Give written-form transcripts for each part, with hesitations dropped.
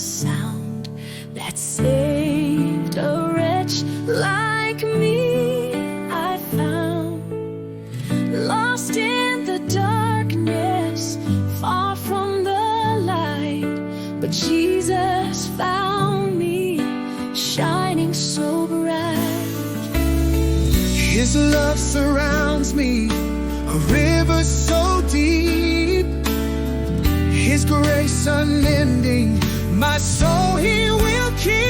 sound that saved a wretch like me. I found, lost in the darkness, far from the light, but Jesus found me, shining so bright. His love surrounds me, a river so deep. His grace unending, my soul He will keep.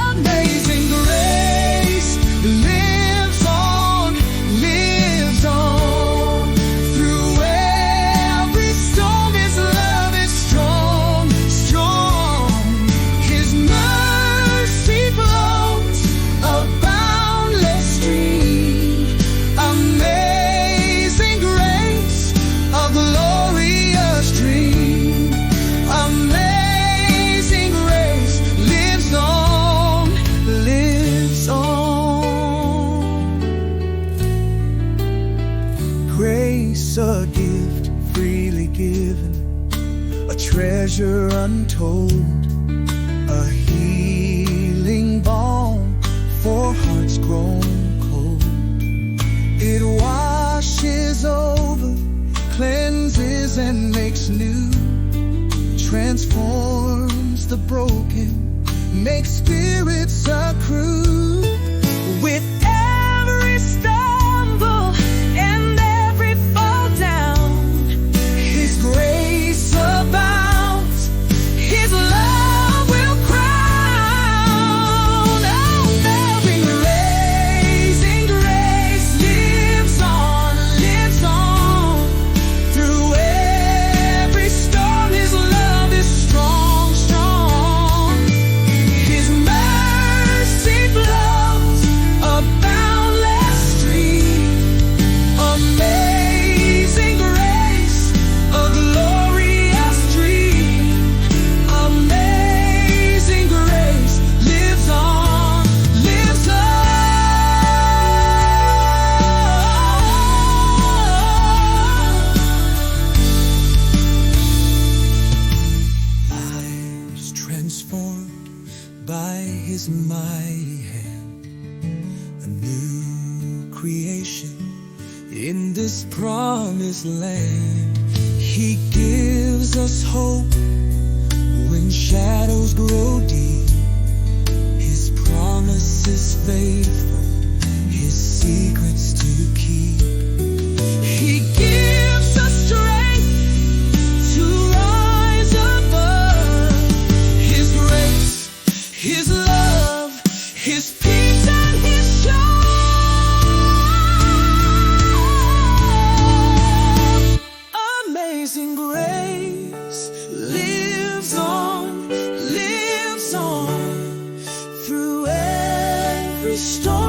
Amazing grace lives on, lives on. Through every storm His love is strong, strong. His mercy flows, a boundless stream. Amazing grace, a glorious dream. Amazing grace lives on, lives on. Grace, a gift freely given, a treasure untold, a healing balm for hearts grown cold. It washes over, cleanses and makes new, transforms the broken, makes spirits accrue. With every stumble and every fall down, His grace abounds, His love will crown. Amazing grace lives on, lives on. Through every storm His love is strong, strong. His mercy flows, a boundless stream. Amazing grace, a glorious dream. Amazing grace lives on, lives on. Lives transformed by His mighty hand, a new creation in this promised land. He gives us hope when shadows grow deep. His promise is faithful, His secrets to keep. He gives us strength to rise above. His grace, His love, His peace and His joy. Amazing grace lives on, lives on. Through every storm